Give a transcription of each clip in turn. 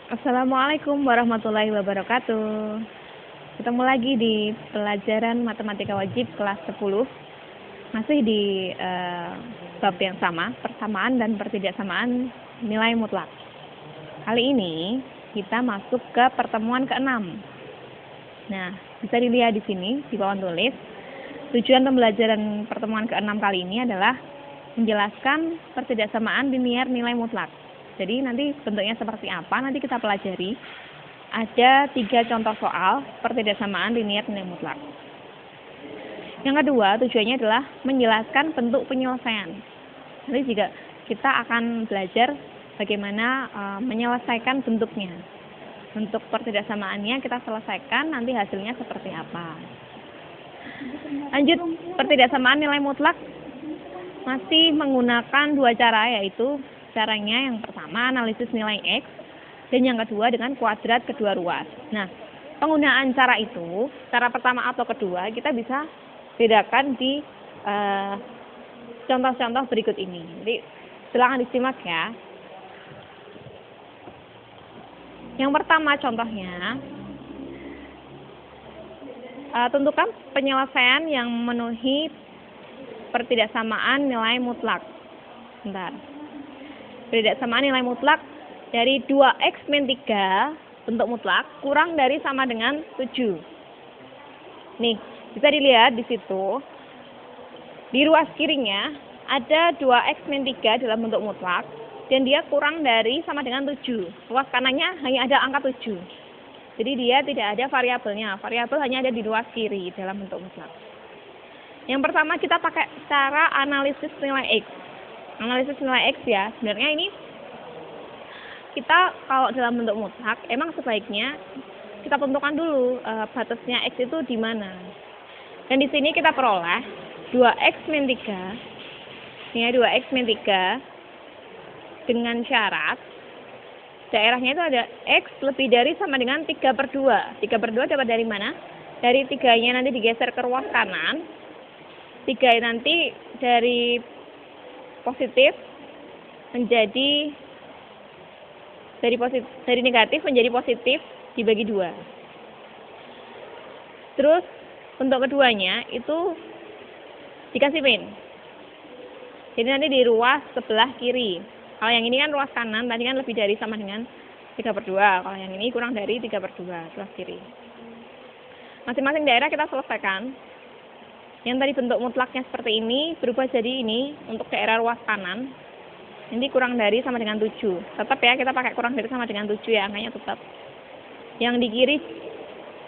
Assalamualaikum warahmatullahi wabarakatuh. Ketemu lagi di pelajaran matematika wajib kelas 10. Masih di bab yang sama, persamaan dan pertidaksamaan nilai mutlak. Kali ini kita masuk ke pertemuan ke-6. Nah, bisa dilihat di sini di papan tulis. Tujuan pembelajaran pertemuan ke-6 kali ini adalah menjelaskan pertidaksamaan linear nilai mutlak. Jadi nanti bentuknya seperti apa nanti kita pelajari. Ada 3 contoh soal pertidaksamaan linear nilai mutlak. Yang kedua, tujuannya adalah menjelaskan bentuk penyelesaian. Nanti juga kita akan belajar bagaimana menyelesaikan bentuknya. Bentuk pertidaksamaannya kita selesaikan, nanti hasilnya seperti apa. Lanjut, pertidaksamaan nilai mutlak masih menggunakan 2 cara, yaitu caranya yang pertama analisis nilai X, dan yang kedua dengan kuadrat kedua ruas. Nah, penggunaan cara itu, cara pertama atau kedua, kita bisa bedakan di contoh-contoh berikut ini. Jadi, silakan disimak ya. Yang pertama contohnya, tentukan penyelesaian yang memenuhi pertidaksamaan nilai mutlak. Bentar. Pertidaksamaan nilai mutlak dari 2x min 3 bentuk mutlak kurang dari sama dengan 7. Nih, bisa dilihat di situ. Di ruas kirinya ada 2x min 3 dalam bentuk mutlak dan dia kurang dari sama dengan 7. Ruas kanannya hanya ada angka 7. Jadi dia tidak ada variabelnya. Variabel hanya ada di ruas kiri dalam bentuk mutlak. Yang pertama kita pakai cara analisis nilai X. Analisis nilai X ya. Sebenarnya ini kita kalau dalam bentuk mutlak emang sebaiknya kita tentukan dulu batasnya X itu di mana. Dan di sini kita peroleh 2x min 3. Ini ya 2x min 3 dengan syarat daerahnya itu ada X lebih dari sama dengan 3/2. 3/2 dapat dari mana? Dari 3-nya nanti digeser ke ruas kanan. 3 nanti dari positif menjadi dari negatif menjadi positif dibagi 2. Terus bentuk keduanya itu dikasih min. Jadi nanti di ruas sebelah kiri. Kalau yang ini kan ruas kanan, tadi kan lebih dari sama dengan 3/2. Kalau yang ini kurang dari 3/2 sebelah kiri. Masing-masing daerah kita selesaikan. Yang tadi bentuk mutlaknya seperti ini berubah jadi ini untuk daerah ruas kanan. Nanti kurang dari sama dengan 7. Tetap ya kita pakai kurang dari sama dengan 7 ya, angkanya tetap. Yang di kiri,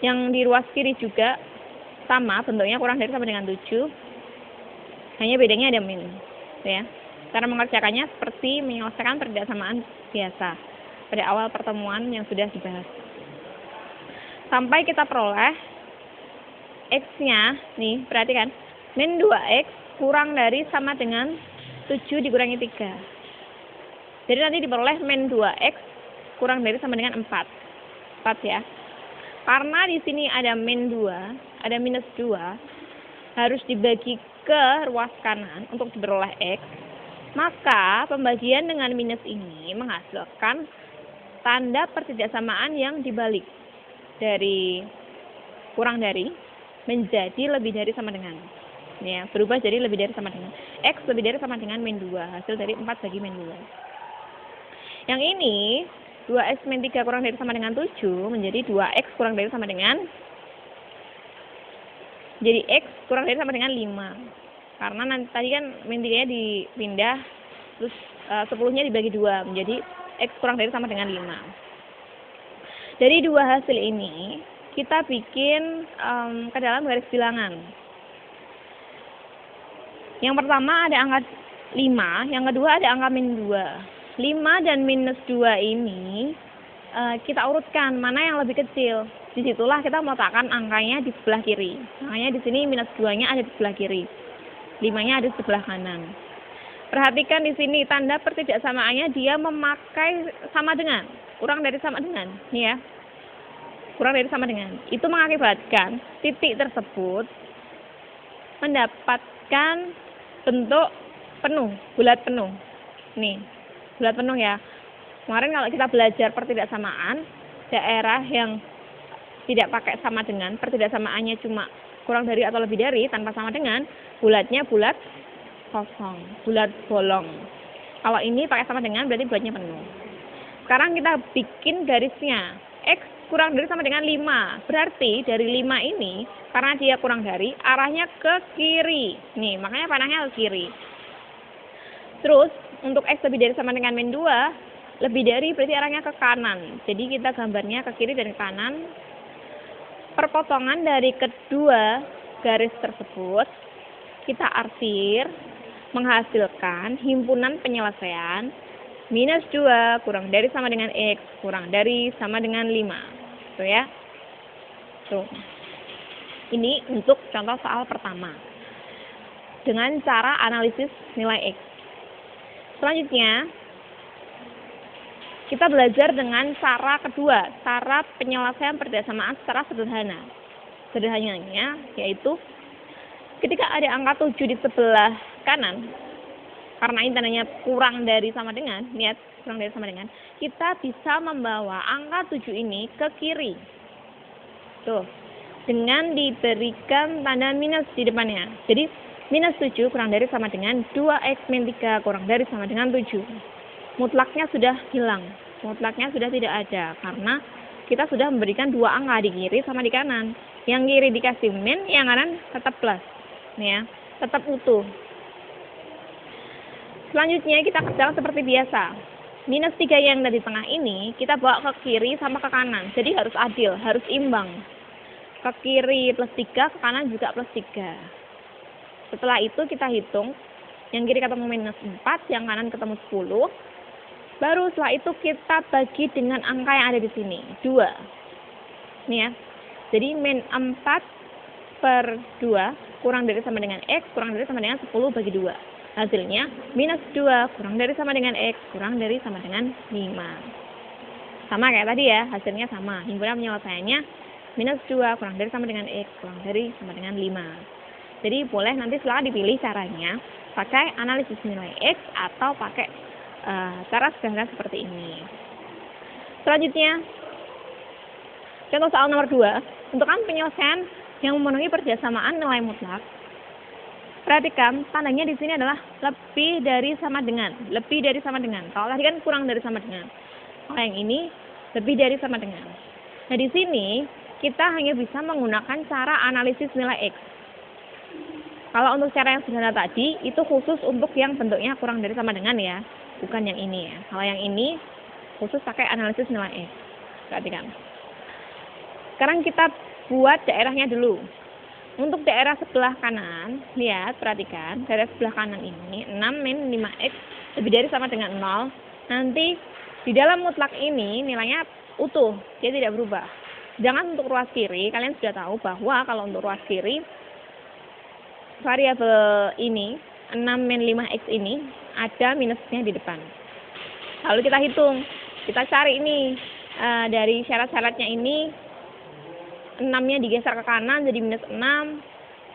yang di ruas kiri juga sama bentuknya kurang dari sama dengan 7. Hanya bedanya ada min. Ya. Cara mengerjakannya seperti menyelesaikan pertidaksamaan biasa pada awal pertemuan yang sudah dibahas. Sampai kita peroleh X-nya, nih perhatikan, min 2X kurang dari sama dengan 7 dikurangi 3. Jadi nanti diperoleh min 2X kurang dari sama dengan 4. 4 ya. Karena di sini ada min 2, ada minus 2, harus dibagi ke ruas kanan untuk diperoleh X. Maka pembagian dengan minus ini menghasilkan tanda pertidaksamaan yang dibalik. Dari kurang dari menjadi lebih dari sama dengan. Ya, berubah jadi lebih dari sama dengan. X lebih dari sama dengan min 2. Hasil dari 4 bagi min 2. Yang ini 2x min 3 kurang dari sama dengan 7 menjadi 2x kurang dari sama dengan, jadi x kurang dari sama dengan 5. Karena nanti tadi kan min 3-nya dipindah, terus 10-nya dibagi 2 menjadi x kurang dari sama dengan 5. Dari dua hasil ini kita bikin ke dalam garis bilangan. Yang pertama ada angka 5, yang kedua ada angka min 2. 5 dan minus 2 ini kita urutkan mana yang lebih kecil. Disitulah kita meletakkan angkanya di sebelah kiri. Makanya di sini minus 2-nya ada di sebelah kiri. 5-nya ada di sebelah kanan. Perhatikan di sini tanda pertidaksamaannya dia memakai sama dengan, kurang dari sama dengan, nih ya. Kurang dari sama dengan. Itu mengakibatkan titik tersebut mendapatkan bentuk penuh, bulat penuh. Nih, bulat penuh ya. Kemarin kalau kita belajar pertidaksamaan, daerah yang tidak pakai sama dengan, pertidaksamaannya cuma kurang dari atau lebih dari tanpa sama dengan, bulatnya bulat kosong, bulat bolong. Kalau ini pakai sama dengan berarti bulatnya penuh. Sekarang kita bikin garisnya. X kurang dari sama dengan 5. Berarti dari 5 ini, karena dia kurang dari, arahnya ke kiri. Nih, makanya panahnya ke kiri. Terus, untuk X lebih dari sama dengan min 2, lebih dari berarti arahnya ke kanan. Jadi kita gambarnya ke kiri dan ke kanan. Perpotongan dari kedua garis tersebut, kita arsir, menghasilkan himpunan penyelesaian minus 2 kurang dari sama dengan X kurang dari sama dengan 5. Tuh ya. Tuh. Ini untuk contoh soal pertama. Dengan cara analisis nilai X. Selanjutnya, kita belajar dengan cara kedua, cara penyelesaian pertidaksamaan secara sederhana. Sederhananya yaitu ketika ada angka 7 di sebelah kanan, karena ini tandanya kurang dari sama dengan, lihat kurang dari sama dengan, kita bisa membawa angka 7 ini ke kiri. Tuh, dengan diberikan tanda minus di depannya. Jadi, minus 7 kurang dari sama dengan 2x min 3 kurang dari sama dengan 7. Mutlaknya sudah hilang. Mutlaknya sudah tidak ada, karena kita sudah memberikan dua angka di kiri sama di kanan. Yang kiri dikasih min, yang kanan tetap plus. Nih ya, tetap utuh. Selanjutnya kita kerjakan seperti biasa. Minus 3 yang dari tengah ini kita bawa ke kiri sama ke kanan. Jadi harus adil, harus imbang. Ke kiri plus 3, ke kanan juga plus 3. Setelah itu kita hitung. Yang kiri ketemu minus 4, yang kanan ketemu 10. Baru setelah itu kita bagi dengan angka yang ada di sini. 2. Nih ya. Jadi min 4 per 2 kurang dari sama dengan X kurang dari sama dengan 10 bagi 2. Hasilnya minus 2 kurang dari sama dengan X kurang dari sama dengan 5. Sama kayak tadi ya, hasilnya sama. Himpunan penyelesaiannya minus 2 kurang dari sama dengan X kurang dari sama dengan 5. Jadi boleh nanti setelah dipilih caranya pakai analisis nilai X atau pakai cara sederhana seperti ini. Selanjutnya, contoh soal nomor 2. Tentukan penyelesaian yang memenuhi pertidaksamaan nilai mutlak. Perhatikan, tandanya di sini adalah lebih dari sama dengan. Lebih dari sama dengan. Kalau tadi kan kurang dari sama dengan. Kalau yang ini, lebih dari sama dengan. Nah, di sini, kita hanya bisa menggunakan cara analisis nilai X. Kalau untuk cara yang sederhana tadi, itu khusus untuk yang bentuknya kurang dari sama dengan ya. Bukan yang ini ya. Kalau yang ini, khusus pakai analisis nilai X. Perhatikan. Sekarang kita buat daerahnya dulu. Untuk daerah sebelah kanan, lihat, perhatikan, daerah sebelah kanan ini 6 min 5x lebih dari sama dengan 0. Nanti di dalam mutlak ini nilainya utuh, dia tidak berubah. Sedangkan untuk ruas kiri, kalian sudah tahu bahwa kalau untuk ruas kiri, variabel ini, 6 min 5x ini, ada minusnya di depan. Lalu kita hitung, kita cari ini, dari syarat-syaratnya ini, 6-nya digeser ke kanan jadi minus 6.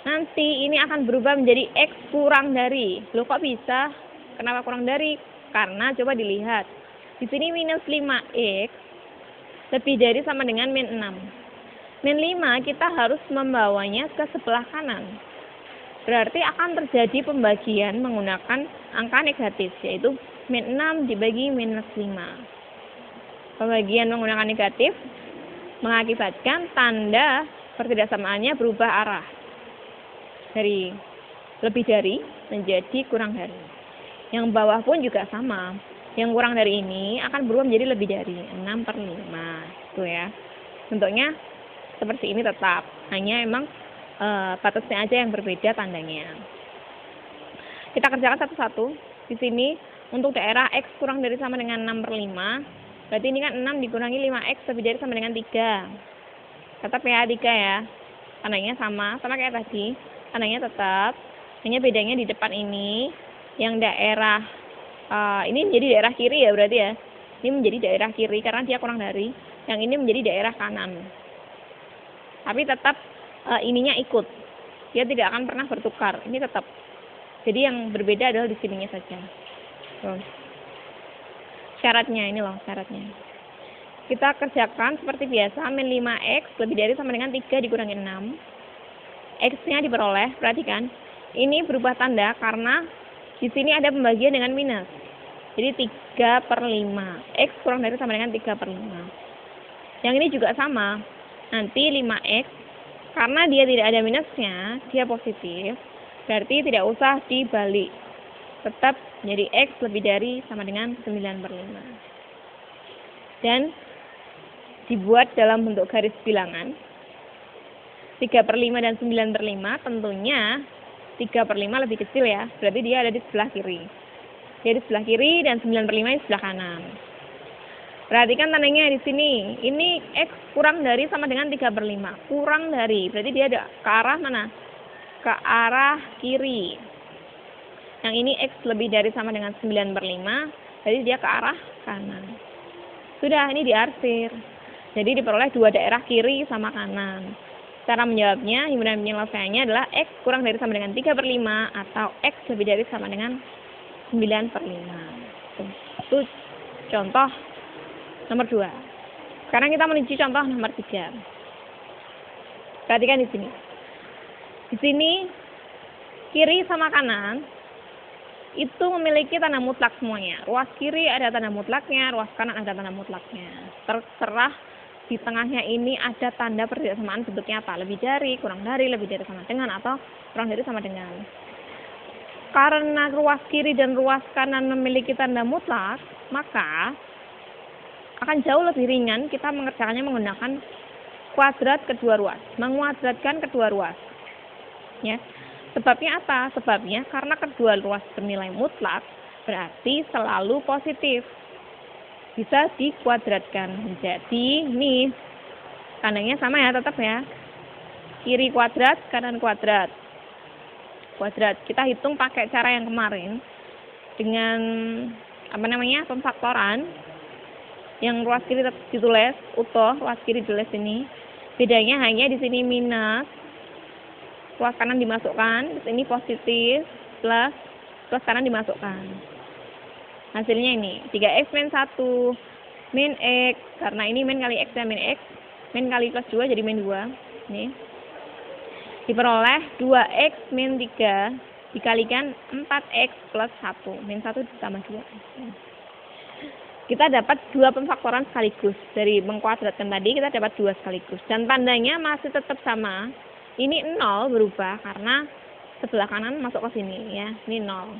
Nanti ini akan berubah menjadi X kurang dari. Loh kok bisa? Kenapa kurang dari? Karena coba dilihat. Di sini minus 5X lebih dari sama dengan min 6. Min 5 kita harus membawanya ke sebelah kanan. Berarti akan terjadi pembagian menggunakan angka negatif, yaitu min 6 dibagi minus 5. Pembagian menggunakan negatif mengakibatkan tanda pertidaksamaannya berubah arah dari lebih dari menjadi kurang dari. Yang bawah pun juga sama. Yang kurang dari ini akan berubah menjadi lebih dari 6/5. Tuh ya. Bentuknya seperti ini tetap. Hanya emang batasnya aja yang berbeda tandanya. Kita kerjakan satu-satu. Di sini untuk daerah X kurang dari sama dengan 6/5. Berarti ini kan 6 dikurangi 5x lebih dari sama dengan 3. Tetap ya 3 ya. Tandanya sama kayak tadi. Tandanya tetap. Hanya bedanya di depan ini. Yang daerah, ini menjadi daerah kiri ya berarti ya. Ini menjadi daerah kiri karena dia kurang dari. Yang ini menjadi daerah kanan. Tapi tetap ininya ikut. Dia tidak akan pernah bertukar. Ini tetap. Jadi yang berbeda adalah di sininya saja. Terus. Syaratnya ini loh, syaratnya. Kita kerjakan seperti biasa, min 5x lebih dari sama dengan 3 dikurangi 6. X-nya diperoleh, perhatikan. Ini berubah tanda karena di sini ada pembagian dengan minus. Jadi 3/5. X kurang dari sama dengan 3/5. Yang ini juga sama. Nanti 5x, karena dia tidak ada minusnya, dia positif. Berarti tidak usah dibalik. Tetap menjadi X lebih dari sama dengan 9/5. Dan dibuat dalam bentuk garis bilangan. 3/5 dan 9/5 tentunya 3/5 lebih kecil ya. Berarti dia ada di sebelah kiri. Dia di sebelah kiri dan 9/5 di sebelah kanan. Perhatikan tandanya di sini. Ini X kurang dari sama dengan 3/5. Kurang dari. Berarti dia ada ke arah mana? Ke arah kiri. Yang ini X lebih dari sama dengan 9/5. Jadi dia ke arah kanan. Sudah, ini diarsir. Jadi diperoleh dua daerah kiri sama kanan. Cara menjawabnya, himpunan penyelesaiannya adalah X kurang dari sama dengan 3/5 atau X lebih dari sama dengan 9/5. Itu contoh nomor 2. Sekarang kita menuju contoh nomor 3. Perhatikan di sini. Di sini kiri sama kanan itu memiliki tanda mutlak semuanya. Ruas kiri ada tanda mutlaknya, ruas kanan ada tanda mutlaknya. Terserah di tengahnya ini ada tanda perbedaan bentuknya apa? Lebih dari, kurang dari, lebih dari sama dengan, atau kurang dari sama dengan. Karena ruas kiri dan ruas kanan memiliki tanda mutlak, maka akan jauh lebih ringan kita mengerjakannya menggunakan kuadrat kedua ruas, menguadratkan kedua ruas. Ya. Sebabnya apa? Sebabnya karena kedua ruas bernilai mutlak, berarti selalu positif. Bisa dikuadratkan. Jadi, ini tandanya sama ya, tetap ya. Kiri kuadrat, kanan kuadrat. Kuadrat. Kita hitung pakai cara yang kemarin dengan pemfaktoran. Yang ruas kiri ditulis utuh, ruas kiri ditulis ini. Bedanya hanya di sini minus, ruas kanan dimasukkan, di sini positif, plus, ruas kanan dimasukkan. Hasilnya ini 3x min 1 min x, karena ini min kali x ya, min x, min kali plus 2 jadi min 2. Nih. Diperoleh 2x min 3 dikalikan 4x plus 1. Min 1 ditambah 2. Kita dapat dua pemfaktoran sekaligus. Dari mengkuadratkan tadi kita dapat dua sekaligus. Dan tandanya masih tetap sama. Ini 0 berubah karena sebelah kanan masuk ke sini ya. Ini 0.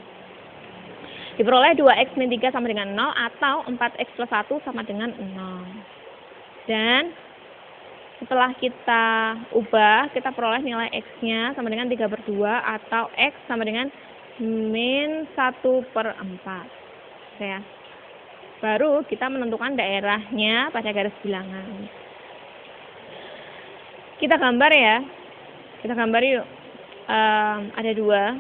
Diperoleh 2x min 3 sama dengan 0 atau 4x plus 1 sama dengan 0. Dan setelah kita ubah, kita peroleh nilai x-nya sama dengan 3/2 atau x sama dengan min 1/4. Ya. Baru kita menentukan daerahnya pada garis bilangan. Kita gambar ya. Kita gambar yuk. Ada dua.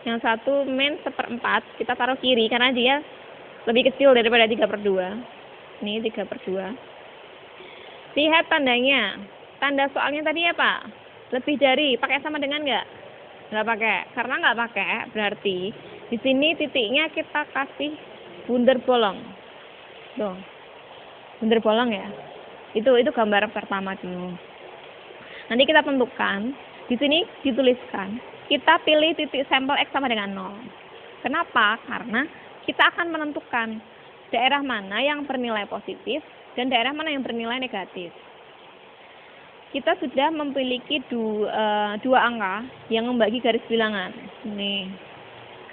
Yang satu min 1/4. Kita taruh kiri karena dia lebih kecil daripada 3/2. Ini 3/2. Lihat tandanya. Tanda soalnya tadi apa? Lebih dari. Pakai sama dengan nggak? Nggak pakai. Karena nggak pakai, berarti di sini titiknya kita kasih bunder bolong. Tuh. Bunder bolong ya. Itu gambar pertama dulu. Nanti kita tentukan, di sini dituliskan, kita pilih titik sampel X sama dengan 0. Kenapa? Karena kita akan menentukan daerah mana yang bernilai positif dan daerah mana yang bernilai negatif. Kita sudah memiliki dua angka yang membagi garis bilangan. Nih.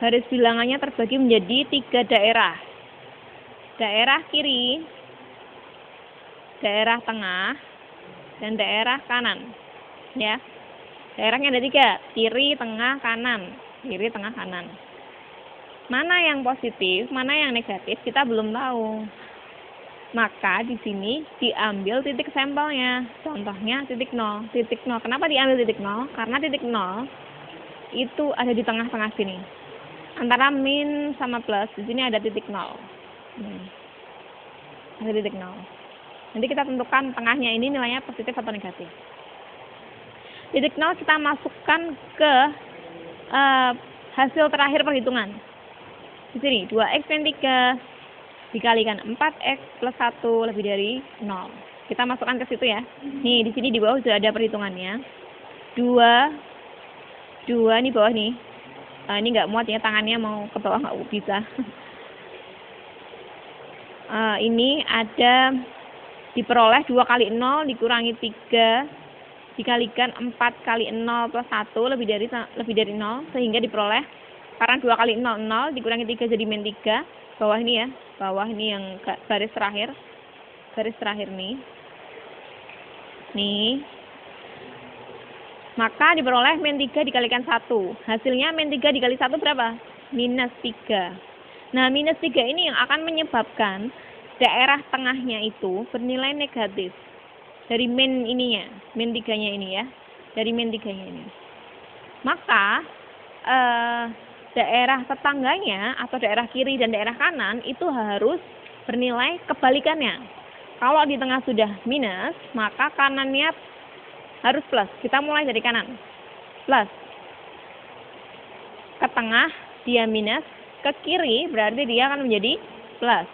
Garis bilangannya terbagi menjadi 3 daerah. Daerah kiri, daerah tengah, dan daerah kanan. Ya. Daerahnya ada 3, kiri, tengah, kanan. Kiri, tengah, kanan. Mana yang positif, mana yang negatif, kita belum tahu. Maka di sini diambil titik sampelnya. Contohnya titik 0. Titik 0. Kenapa diambil titik 0? Karena titik 0 itu ada di tengah-tengah sini. Antara min sama plus, di sini ada titik 0. Ada titik 0. Nanti kita tentukan tengahnya ini nilainya positif atau negatif. Titik 0 kita masukkan ke hasil terakhir perhitungan. Di sini 2x min 3 dikalikan 4x plus 1 lebih dari 0. Kita masukkan ke situ ya. Nih, di sini di bawah sudah ada perhitungannya. 2 ini bawah nih. Ini nggak muat ya, tangannya mau ke bawah nggak bisa. Ini ada diperoleh 2 kali 0 dikurangi 3 dikalikan 4 kali 0 plus 1 lebih dari 0, sehingga diperoleh, karena 2 kali 0 0 dikurangi 3 jadi min 3. Bawah ini ya, bawah ini yang garis terakhir nih. Maka diperoleh min 3 dikalikan 1. Hasilnya min 3 dikali 1 berapa? Minus 3. Nah, minus 3 ini yang akan menyebabkan daerah tengahnya itu bernilai negatif. Dari min ininya, min 3-nya ini ya. Dari min 3-nya ini. Maka, daerah tetangganya atau daerah kiri dan daerah kanan itu harus bernilai kebalikannya. Kalau di tengah sudah minus, maka kanannya harus plus. Kita mulai dari kanan. Plus. Ke tengah dia minus, ke kiri berarti dia akan menjadi plus.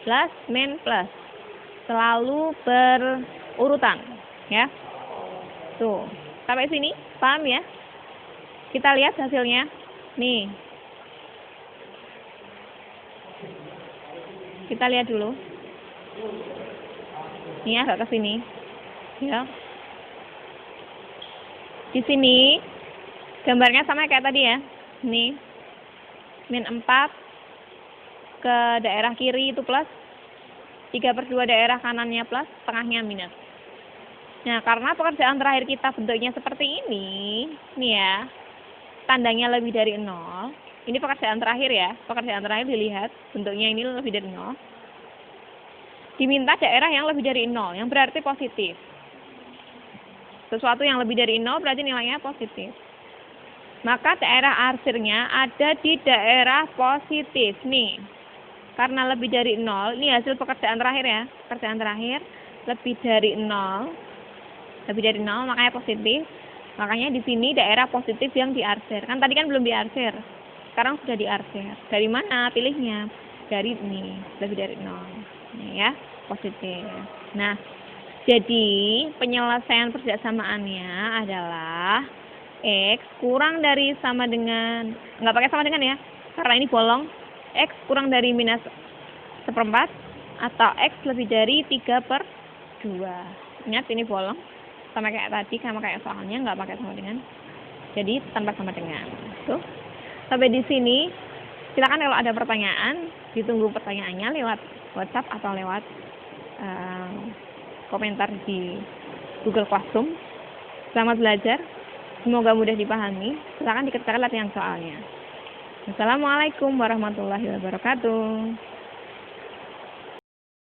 Plus, min, plus. Selalu berurutan, ya. Tuh, sampai sini paham ya? Kita lihat hasilnya. Nih. Kita lihat dulu. Ini agak ke sini. Ya. Di sini gambarnya sama kayak tadi ya. Nih. Min 4 ke daerah kiri itu plus. 3/2 daerah kanannya plus, tengahnya minus. Nah, karena pekerjaan terakhir kita bentuknya seperti ini, nih ya. Tandanya lebih dari 0. Ini pekerjaan terakhir ya. Pekerjaan terakhir dilihat bentuknya ini lebih dari 0. Diminta daerah yang lebih dari 0, yang berarti positif. Sesuatu yang lebih dari 0 berarti nilainya positif. Maka daerah arsirnya ada di daerah positif nih. Karena lebih dari 0, ini hasil pekerjaan terakhir ya. Pekerjaan terakhir lebih dari 0. Lebih dari 0 makanya positif. Makanya di sini daerah positif yang diarsir. Kan tadi kan belum diarsir. Sekarang sudah diarsir. Dari mana pilihnya? Dari ini, lebih dari 0. Ini ya, positif. Nah, jadi penyelesaian perjasamaannya adalah X kurang dari sama dengan, nggak pakai sama dengan ya, karena ini bolong. X kurang dari minus 1/4 atau X lebih dari 3/2. Ingat ini bolong. Sama kayak tadi, sama kayak soalnya nggak pakai sama dengan, jadi tanpa sama dengan. Tuh, sampai di sini. Silakan kalau ada pertanyaan, ditunggu pertanyaannya lewat WhatsApp atau lewat komentar di Google Classroom. Selamat belajar, semoga mudah dipahami. Silakan dikerjakan latihan soalnya. Assalamualaikum warahmatullahi wabarakatuh.